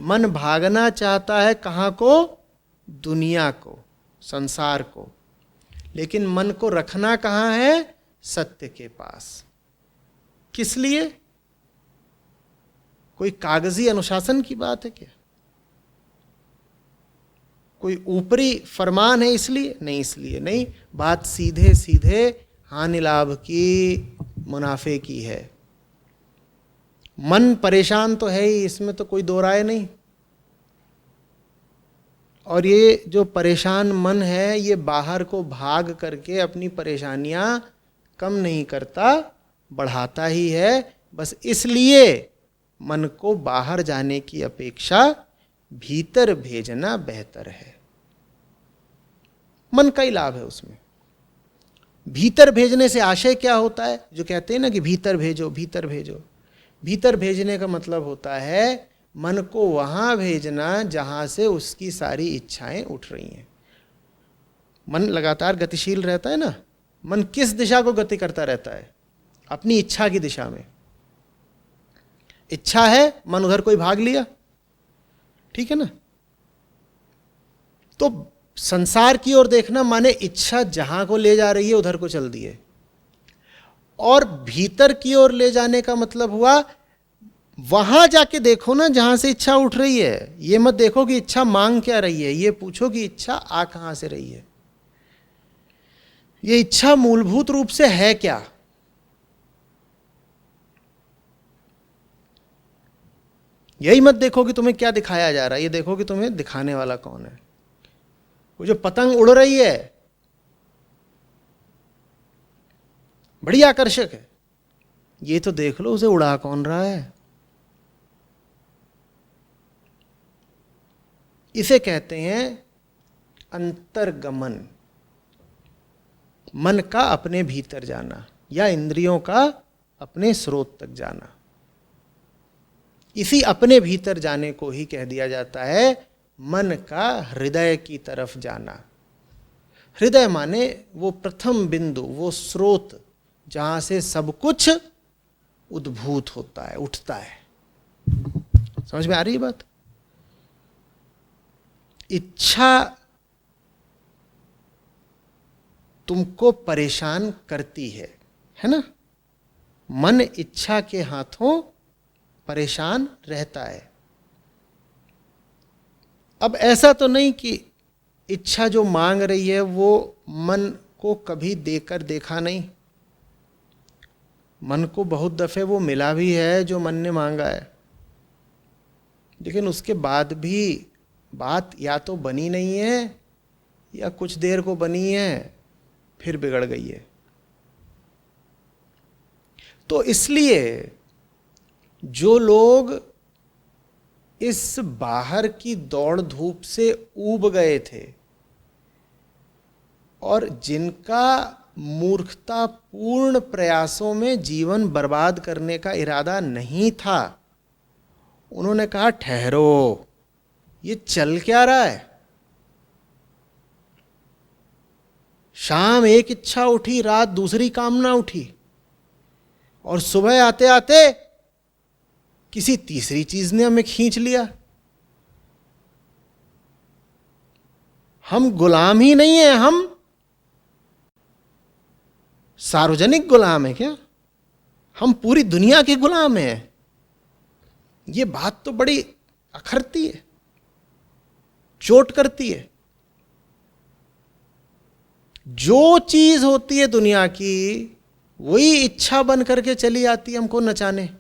मन भागना चाहता है कहाँ को? दुनिया को, संसार को। लेकिन मन को रखना कहाँ है? सत्य के पास। किस लिए? कोई कागजी अनुशासन की बात है क्या? कोई ऊपरी फरमान है इसलिए? नहीं, इसलिए नहीं। बात सीधे सीधे हानि लाभ की, मुनाफे की है। मन परेशान तो है ही, इसमें तो कोई दो राय नहीं। और ये जो परेशान मन है, ये बाहर को भाग करके अपनी परेशानियां कम नहीं करता, बढ़ाता ही है। बस इसलिए मन को बाहर जाने की अपेक्षा भीतर भेजना बेहतर है। मन का ही लाभ है उसमें। भीतर भेजने से आशय क्या होता है? जो कहते हैं ना कि भीतर भेजो, भीतर भेजो। भीतर भेजने का मतलब होता है मन को वहां भेजना जहां से उसकी सारी इच्छाएं उठ रही हैं। मन लगातार गतिशील रहता है ना। मन किस दिशा को गति करता रहता है? अपनी इच्छा की दिशा में। इच्छा है, मन उधर कोई भाग लिया, ठीक है ना। तो संसार की ओर देखना माने इच्छा जहां को ले जा रही है उधर को चल दिए। और भीतर की ओर ले जाने का मतलब हुआ वहां जाके देखो ना जहां से इच्छा उठ रही है। ये मत देखो कि इच्छा मांग क्या रही है, ये पूछो कि इच्छा आ कहां से रही है। ये इच्छा मूलभूत रूप से है क्या? यही मत देखो कि तुम्हें क्या दिखाया जा रहा है, ये देखो कि तुम्हें दिखाने वाला कौन है। वो जो पतंग उड़ रही है बड़ी आकर्षक है, ये तो देख लो उसे उड़ा कौन रहा है। इसे कहते हैं अंतर्गमन। मन का अपने भीतर जाना या इंद्रियों का अपने स्रोत तक जाना। इसी अपने भीतर जाने को ही कह दिया जाता है मन का हृदय की तरफ जाना। हृदय माने वो प्रथम बिंदु, वो स्रोत जहां से सब कुछ उद्भूत होता है, उठता है। समझ में आ रही है बात? इच्छा तुमको परेशान करती है ना। मन इच्छा के हाथों परेशान रहता है। अब ऐसा तो नहीं कि इच्छा जो मांग रही है वो मन को कभी देकर देखा नहीं। मन को बहुत दफे वो मिला भी है जो मन ने मांगा है, लेकिन उसके बाद भी बात या तो बनी नहीं है या कुछ देर को बनी है फिर बिगड़ गई है। तो इसलिए जो लोग इस बाहर की दौड़ धूप से ऊब गए थे और जिनका मूर्खतापूर्ण प्रयासों में जीवन बर्बाद करने का इरादा नहीं था, उन्होंने कहा ठहरो, ये चल क्या रहा है। शाम एक इच्छा उठी, रात दूसरी कामना उठी, और सुबह आते आते किसी तीसरी चीज ने हमें खींच लिया। हम गुलाम ही नहीं है, हम सार्वजनिक गुलाम है क्या? हम पूरी दुनिया के गुलाम हैं। ये बात तो बड़ी अखरती है, चोट करती है। जो चीज होती है दुनिया की वही इच्छा बन करके चली आती है हमको नचाने।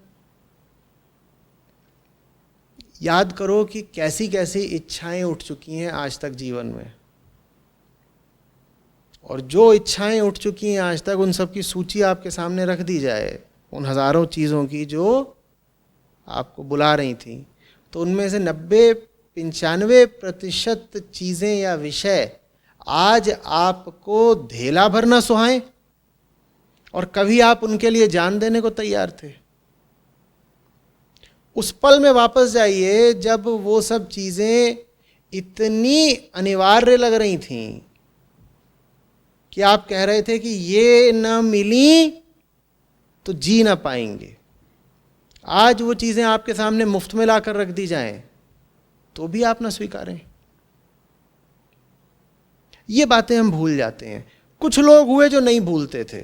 याद करो कि कैसी कैसी इच्छाएं उठ चुकी हैं आज तक जीवन में, और जो इच्छाएं उठ चुकी हैं आज तक उन सब की सूची आपके सामने रख दी जाए, उन हजारों चीज़ों की जो आपको बुला रही थी, तो उनमें से 90-95% चीज़ें या विषय आज आपको धेला भर ना सुहाएं, और कभी आप उनके लिए जान देने को तैयार थे। उस पल में वापस जाइए जब वो सब चीज़ें इतनी अनिवार्य लग रही थीं कि आप कह रहे थे कि ये न मिली तो जी ना पाएंगे। आज वो चीज़ें आपके सामने मुफ्त में लाकर रख दी जाएं तो भी आप ना स्वीकारें। ये बातें हम भूल जाते हैं। कुछ लोग हुए जो नहीं भूलते थे,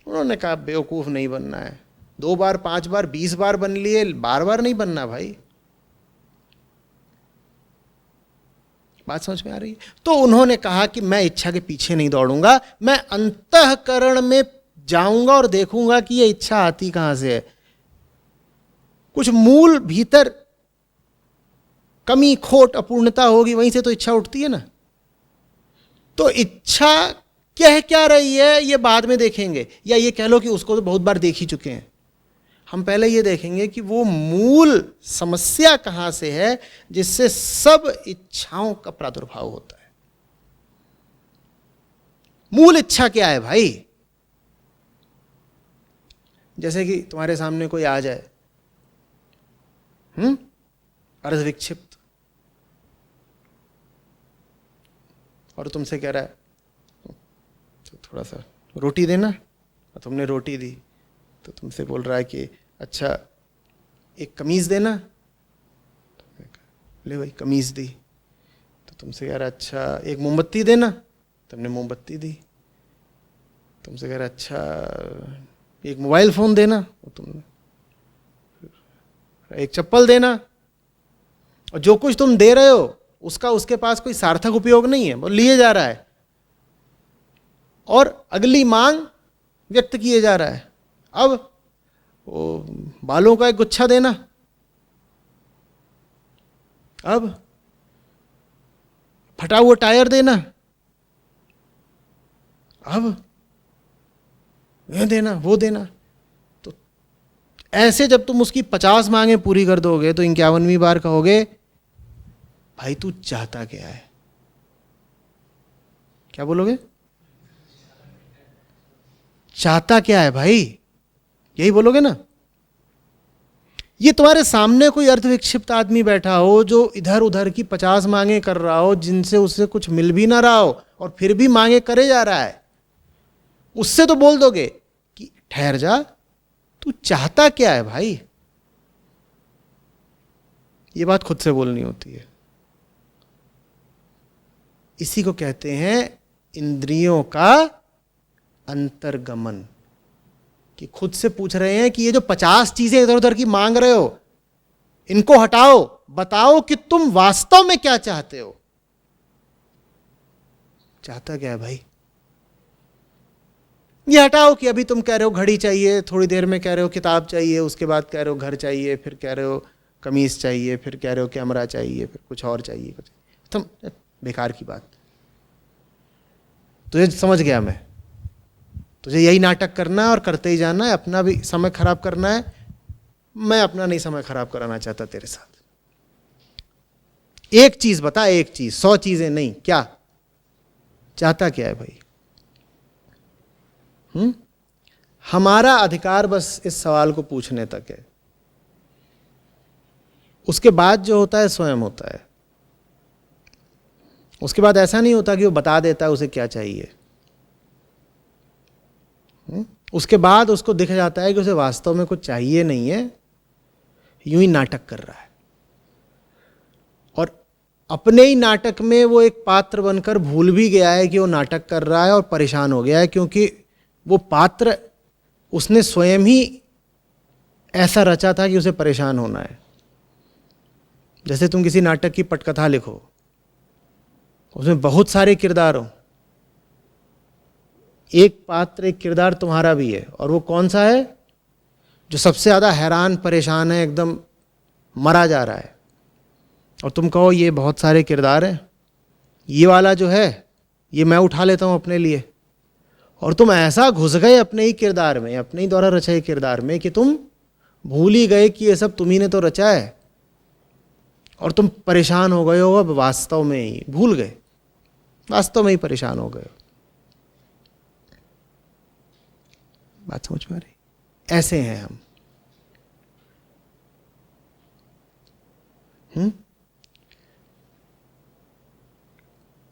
उन्होंने कहा बेवकूफ नहीं बनना है, 2 बार 5 बार 20 बार बन लिए, बार बार नहीं बनना भाई। बात समझ में आ रही है? तो उन्होंने कहा कि मैं इच्छा के पीछे नहीं दौड़ूंगा, मैं अंतःकरण में जाऊंगा और देखूंगा कि ये इच्छा आती कहां से है। कुछ मूल भीतर कमी खोट अपूर्णता होगी, वहीं से तो इच्छा उठती है ना। तो इच्छा कह क्या रही है ये बाद में देखेंगे, या ये कह लो कि उसको तो बहुत बार देख ही चुके हैं। हम पहले ये देखेंगे कि वो मूल समस्या कहां से है जिससे सब इच्छाओं का प्रादुर्भाव होता है। मूल इच्छा क्या है भाई? जैसे कि तुम्हारे सामने कोई आ जाए, अर्धविक्षिप्त, और तुमसे कह रहा है तो थोड़ा सा रोटी देना, और तुमने रोटी दी। तो तुमसे बोल रहा है कि अच्छा एक कमीज देना, ले भाई कमीज दी। तो तुमसे कह रहा है अच्छा एक मोमबत्ती देना, तुमने मोमबत्ती दी। तुमसे कह रहा है अच्छा एक मोबाइल फोन देना, तुमने एक चप्पल देना। और जो कुछ तुम दे रहे हो उसका उसके पास कोई सार्थक उपयोग नहीं है, वो लिए जा रहा है और अगली मांग व्यक्त किए जा रहा है। अब वो बालों का एक गुच्छा देना, अब फटा हुआ टायर देना, अब यह देना वो देना। तो ऐसे जब तुम उसकी 50 मांगे पूरी कर दोगे तो 51वीं बार कहोगे भाई तू चाहता क्या है? क्या बोलोगे? चाहता क्या है भाई, यही बोलोगे ना। ये तुम्हारे सामने कोई अर्धविक्षिप्त आदमी बैठा हो जो इधर उधर की 50 मांगे कर रहा हो, जिनसे उससे कुछ मिल भी ना रहा हो और फिर भी मांगे करे जा रहा है, उससे तो बोल दोगे कि ठहर जा, तू चाहता क्या है भाई? ये बात खुद से बोलनी होती है। इसी को कहते हैं इंद्रियों का अंतर्गमन, कि खुद से पूछ रहे हैं कि ये जो 50 चीजें इधर उधर की मांग रहे हो, इनको हटाओ, बताओ कि तुम वास्तव में क्या चाहते हो। चाहता क्या है भाई? ये हटाओ कि अभी तुम कह रहे हो घड़ी चाहिए, थोड़ी देर में कह रहे हो किताब चाहिए, उसके बाद कह रहे हो घर चाहिए, फिर कह रहे हो कमीज चाहिए, फिर कह रहे हो कैमरा चाहिए, फिर कुछ और चाहिए, कुछ तुम बेकार की बात। तुझे समझ गया मैं, तुझे यही नाटक करना है और करते ही जाना है, अपना भी समय खराब करना है। मैं अपना नहीं समय खराब कराना चाहता तेरे साथ। एक चीज बता, एक चीज, 100 चीजें नहीं, क्या चाहता क्या है भाई? हमारा अधिकार बस इस सवाल को पूछने तक है, उसके बाद जो होता है स्वयं होता है। उसके बाद ऐसा नहीं होता कि वो बता देता है उसे क्या चाहिए। उसके बाद उसको दिख जाता है कि उसे वास्तव में कुछ चाहिए नहीं है, यूं ही नाटक कर रहा है, और अपने ही नाटक में वो एक पात्र बनकर भूल भी गया है कि वो नाटक कर रहा है और परेशान हो गया है, क्योंकि वो पात्र उसने स्वयं ही ऐसा रचा था कि उसे परेशान होना है। जैसे तुम किसी नाटक की पटकथा लिखो, उसमें बहुत सारे किरदार हो, एक पात्र एक किरदार तुम्हारा भी है, और वो कौन सा है? जो सबसे ज़्यादा हैरान परेशान है, एकदम मरा जा रहा है, और तुम कहो ये बहुत सारे किरदार हैं, ये वाला जो है ये मैं उठा लेता हूँ अपने लिए। और तुम ऐसा घुस गए अपने ही किरदार में, अपने ही द्वारा रचाए किरदार में, कि तुम भूल ही गए कि ये सब तुम्ही ने तो रचा है, और तुम परेशान हो गए हो। अब वास्तव में ही भूल गए, वास्तव में ही परेशान हो गए हो। बात समझ में आ रही? ऐसे हैं हम।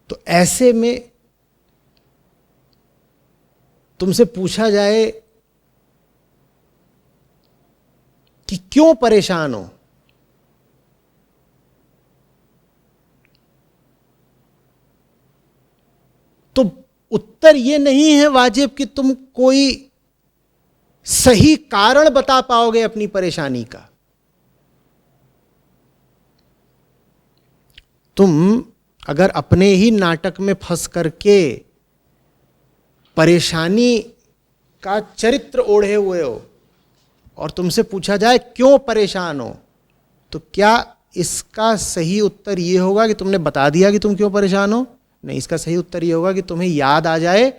तो ऐसे में तुमसे पूछा जाए कि क्यों परेशान हो, उत्तर ये नहीं है वाजिब कि तुम कोई सही कारण बता पाओगे अपनी परेशानी का। तुम अगर अपने ही नाटक में फंस करके परेशानी का चरित्र ओढ़े हुए हो और तुमसे पूछा जाए क्यों परेशान हो, तो क्या इसका सही उत्तर ये होगा कि तुमने बता दिया कि तुम क्यों परेशान हो? नहीं, इसका सही उत्तर ये होगा कि तुम्हें याद आ जाए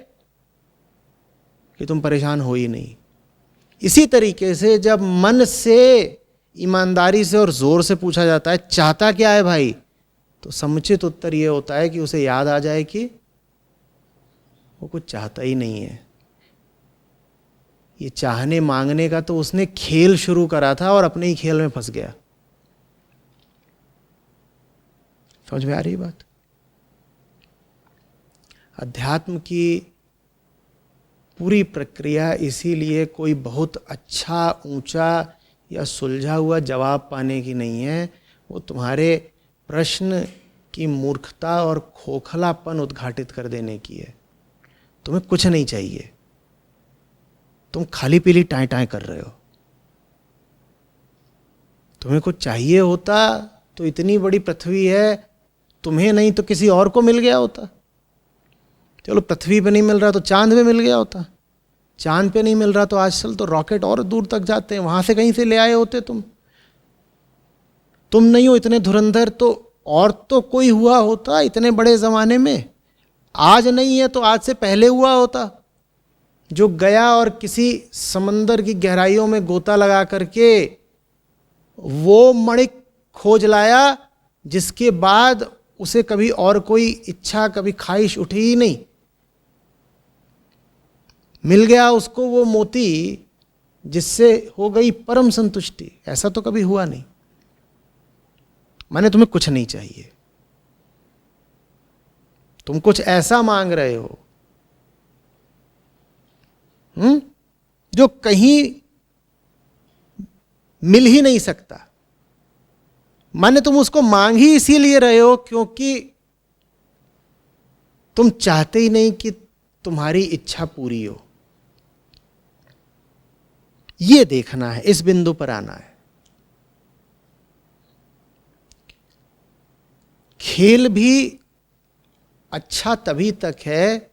कि तुम परेशान हो ही नहीं। इसी तरीके से जब मन से ईमानदारी से और जोर से पूछा जाता है चाहता क्या है भाई, तो समुचित उत्तर ये होता है कि उसे याद आ जाए कि वो कुछ चाहता ही नहीं है। ये चाहने मांगने का तो उसने खेल शुरू करा था और अपने ही खेल में फंस गया। समझ में आ रही बात? अध्यात्म की पूरी प्रक्रिया इसीलिए कोई बहुत अच्छा, ऊंचा या सुलझा हुआ जवाब पाने की नहीं है। वो तुम्हारे प्रश्न की मूर्खता और खोखलापन उद्घाटित कर देने की है। तुम्हें कुछ नहीं चाहिए, तुम खाली पीली टाएं टाएं कर रहे हो। तुम्हें कुछ चाहिए होता तो इतनी बड़ी पृथ्वी है, तुम्हें नहीं तो किसी और को मिल गया होता। चलो पृथ्वी पे नहीं मिल रहा तो चांद पे मिल गया होता, चांद पे नहीं मिल रहा तो आजकल तो रॉकेट और दूर तक जाते हैं, वहां से कहीं से ले आए होते तुम नहीं हो इतने धुरंधर तो और तो कोई हुआ होता इतने बड़े जमाने में। आज नहीं है तो आज से पहले हुआ होता, जो गया और किसी समंदर की गहराइयों में गोता लगा करके वो मणिक खोज लाया जिसके बाद उसे कभी और कोई इच्छा, कभी ख्वाहिश उठी ही नहीं। मिल गया उसको वो मोती जिससे हो गई परम संतुष्टि। ऐसा तो कभी हुआ नहीं। माने तुम्हें कुछ नहीं चाहिए, तुम कुछ ऐसा मांग रहे हो जो कहीं मिल ही नहीं सकता। माने तुम उसको मांग ही इसीलिए रहे हो क्योंकि तुम चाहते ही नहीं कि तुम्हारी इच्छा पूरी हो। यह देखना है, इस बिंदु पर आना है। खेल भी अच्छा तभी तक है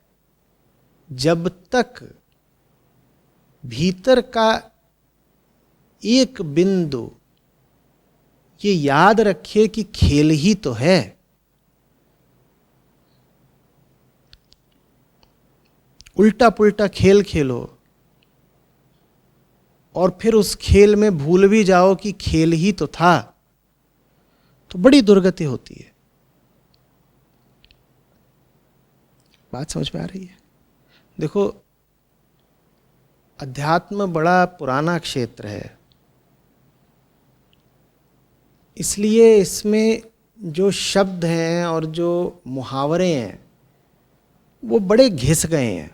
जब तक भीतर का एक बिंदु ये याद रखिए कि खेल ही तो है। उल्टा पुल्टा खेल खेलो और फिर उस खेल में भूल भी जाओ कि खेल ही तो था, तो बड़ी दुर्गति होती है। बात समझ में आ रही है? देखो, अध्यात्म बड़ा पुराना क्षेत्र है, इसलिए इसमें जो शब्द हैं और जो मुहावरे हैं वो बड़े घिस गए हैं,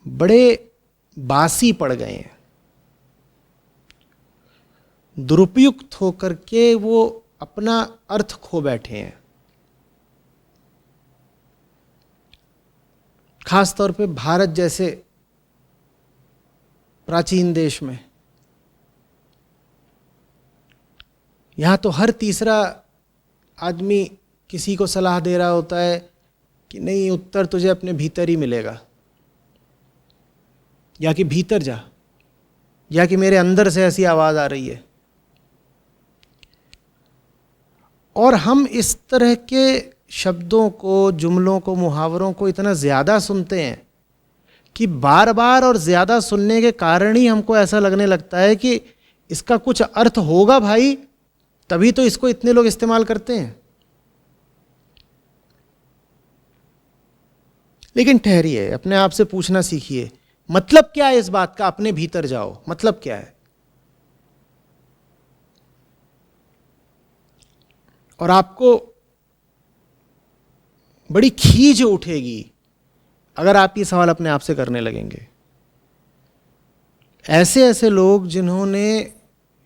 बड़े बासी पड़ गए हैं। दुरुपयुक्त होकर के वो अपना अर्थ खो बैठे हैं। खास तौर पे भारत जैसे प्राचीन देश में, यहाँ तो हर तीसरा आदमी किसी को सलाह दे रहा होता है कि नहीं, उत्तर तुझे अपने भीतर ही मिलेगा, या कि भीतर जा, या कि मेरे अंदर से ऐसी आवाज़ आ रही है। और हम इस तरह के शब्दों को, जुमलों को, मुहावरों को इतना ज़्यादा सुनते हैं कि बार बार और ज़्यादा सुनने के कारण ही हमको ऐसा लगने लगता है कि इसका कुछ अर्थ होगा भाई, तभी तो इसको इतने लोग इस्तेमाल करते हैं। लेकिन ठहरिए, अपने आप से पूछना सीखिए, मतलब क्या है इस बात का? अपने भीतर जाओ, मतलब क्या है? और आपको बड़ी खींच उठेगी अगर आप ये सवाल अपने आप से करने लगेंगे। ऐसे ऐसे लोग जिन्होंने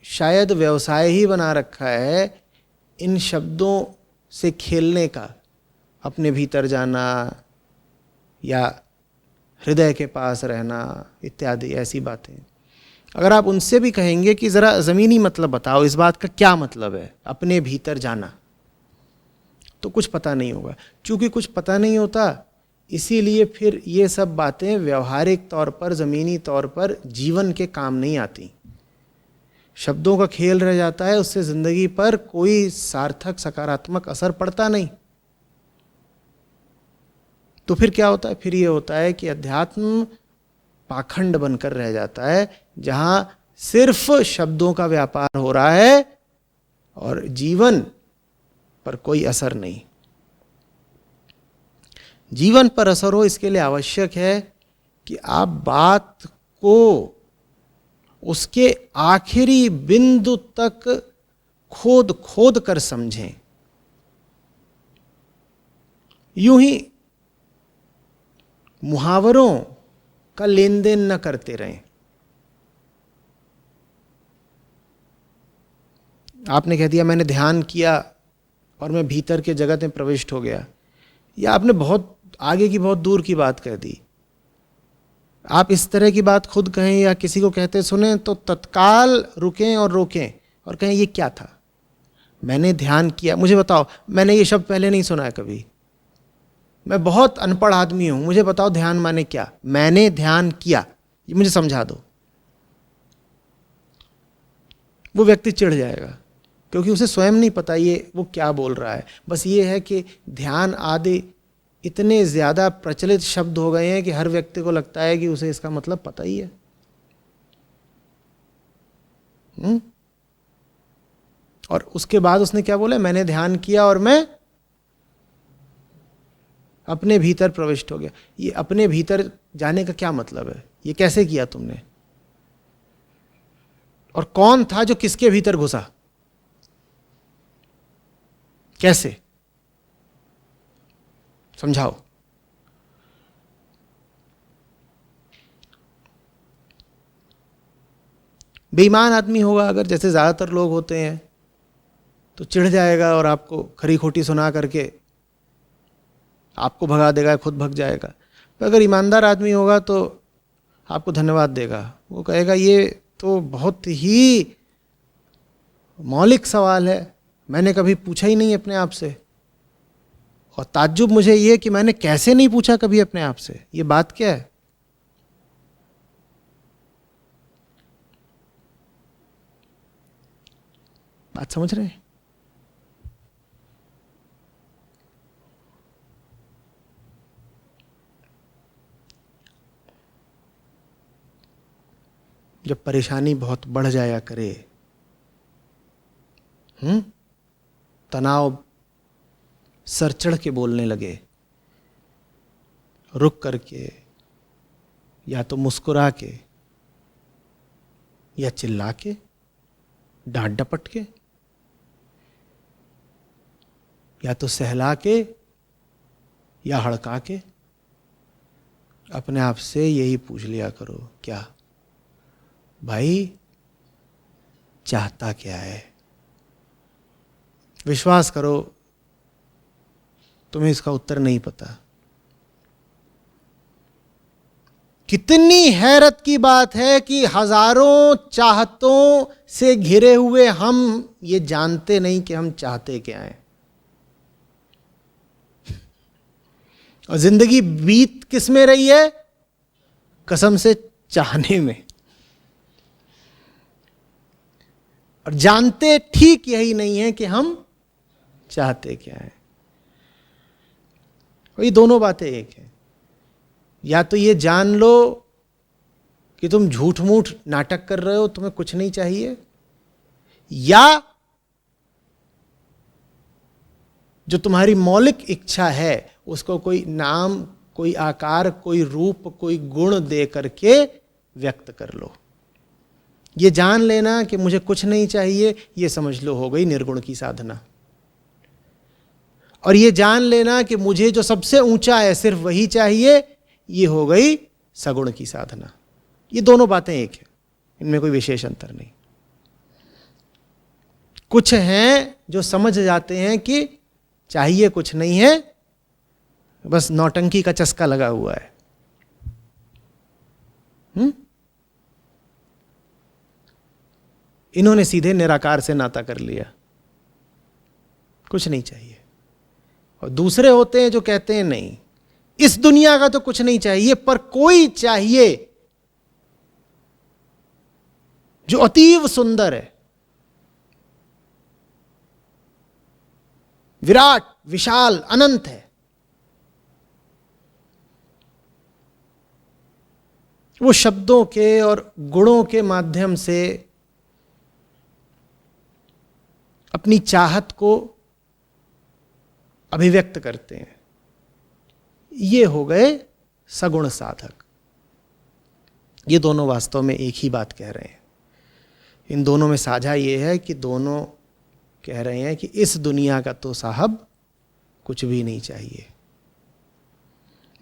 शायद व्यवसाय ही बना रखा है इन शब्दों से खेलने का, अपने भीतर जाना या हृदय के पास रहना इत्यादि ऐसी बातें। अगर आप उनसे भी कहेंगे कि ज़रा ज़मीनी मतलब बताओ, इस बात का क्या मतलब है अपने भीतर जाना, तो कुछ पता नहीं होगा। चूँकि कुछ पता नहीं होता, इसीलिए फिर ये सब बातें व्यवहारिक तौर पर, ज़मीनी तौर पर जीवन के काम नहीं आती। शब्दों का खेल रह जाता है, उससे ज़िंदगी पर कोई सार्थक सकारात्मक असर पड़ता नहीं। तो फिर क्या होता है? फिर ये होता है कि अध्यात्म पाखंड बनकर रह जाता है, जहाँ सिर्फ शब्दों का व्यापार हो रहा है और जीवन पर कोई असर नहीं। जीवन पर असर हो, इसके लिए आवश्यक है कि आप बात को उसके आखिरी बिंदु तक खोद खोद कर समझें। यूं ही मुहावरों का लेन देन न करते रहें। आपने कह दिया मैंने ध्यान किया और मैं भीतर के जगत में प्रविष्ट हो गया, या आपने बहुत आगे की बहुत दूर की बात कह दी। आप इस तरह की बात खुद कहें या किसी को कहते सुने तो तत्काल रुकें और रोकें और कहें ये क्या था, मैंने ध्यान किया। मुझे बताओ, मैंने ये शब्द पहले नहीं सुना है कभी, मैं बहुत अनपढ़ आदमी हूं, मुझे बताओ ध्यान माने क्या? मैंने ध्यान किया, ये मुझे समझा दो। वो व्यक्ति चिढ़ जाएगा, क्योंकि उसे स्वयं नहीं पता ये वो क्या बोल रहा है। बस ये है कि ध्यान आदि इतने ज़्यादा प्रचलित शब्द हो गए हैं कि हर व्यक्ति को लगता है कि उसे इसका मतलब पता ही है। और उसके बाद उसने क्या बोला? मैंने ध्यान किया और मैं अपने भीतर प्रविष्ट हो गया। ये अपने भीतर जाने का क्या मतलब है? ये कैसे किया तुमने? और कौन था जो किसके भीतर घुसा? कैसे? समझाओ। बेईमान आदमी होगा अगर, जैसे ज़्यादातर लोग होते हैं, तो चिढ़ जाएगा और आपको खरी खोटी सुना करके आपको भगा देगा, खुद भग जाएगा। पर अगर ईमानदार आदमी होगा तो आपको धन्यवाद देगा। वो कहेगा ये तो बहुत ही मौलिक सवाल है, मैंने कभी पूछा ही नहीं अपने आप से, और ताज्जुब मुझे ये कि मैंने कैसे नहीं पूछा कभी अपने आप से, ये बात क्या है? बात समझ रहे हैं? जब परेशानी बहुत बढ़ जाया करे, तनाव सर चढ़ के बोलने लगे, रुक करके या तो मुस्कुरा के या चिल्ला के, डांट डपट के, या तो सहला के या हड़का के, अपने आप से यही पूछ लिया करो, क्या भाई चाहता क्या है? विश्वास करो तुम्हें इसका उत्तर नहीं पता। कितनी हैरत की बात है कि हजारों चाहतों से घिरे हुए हम ये जानते नहीं कि हम चाहते क्या हैं। और जिंदगी बीत किस में रही है? कसम से चाहने में। और जानते ठीक यही नहीं है कि हम चाहते क्या है। और ये दोनों बातें एक है। या तो ये जान लो कि तुम झूठ मूठ नाटक कर रहे हो, तुम्हें कुछ नहीं चाहिए, या जो तुम्हारी मौलिक इच्छा है उसको कोई नाम, कोई आकार, कोई रूप, कोई गुण दे करके व्यक्त कर लो। ये जान लेना कि मुझे कुछ नहीं चाहिए, ये समझ लो हो गई निर्गुण की साधना। और ये जान लेना कि मुझे जो सबसे ऊंचा है सिर्फ वही चाहिए, ये हो गई सगुण की साधना। ये दोनों बातें एक है, इनमें कोई विशेष अंतर नहीं। कुछ हैं जो समझ जाते हैं कि चाहिए कुछ नहीं है, बस नौटंकी का चस्का लगा हुआ है। इन्होंने सीधे निराकार से नाता कर लिया, कुछ नहीं चाहिए। और दूसरे होते हैं जो कहते हैं नहीं, इस दुनिया का तो कुछ नहीं चाहिए, पर कोई चाहिए जो अतीव सुंदर है, विराट, विशाल, अनंत है। वो शब्दों के और गुणों के माध्यम से अपनी चाहत को अभिव्यक्त करते हैं। ये हो गए सगुण साधक। ये दोनों वास्तव में एक ही बात कह रहे हैं। इन दोनों में साझा ये है कि दोनों कह रहे हैं कि इस दुनिया का तो साहब कुछ भी नहीं चाहिए।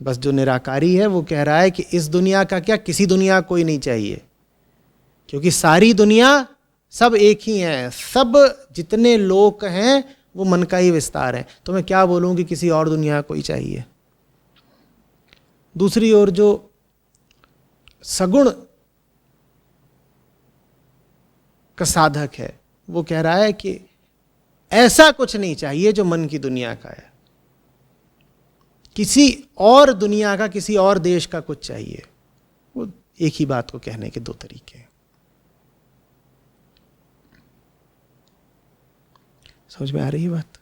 बस जो निराकारी है वो कह रहा है कि इस दुनिया का क्या, किसी दुनिया कोई नहीं चाहिए, क्योंकि सारी दुनिया सब एक ही है। सब जितने लोक हैं वो मन का ही विस्तार है। तो मैं क्या बोलूं कि किसी और दुनिया कोई चाहिए। दूसरी ओर जो सगुण का साधक है वो कह रहा है कि ऐसा कुछ नहीं चाहिए जो मन की दुनिया का है, किसी और दुनिया का, किसी और देश का कुछ चाहिए। वो एक ही बात को कहने के दो तरीके हैं। समझ में आ रही है बात?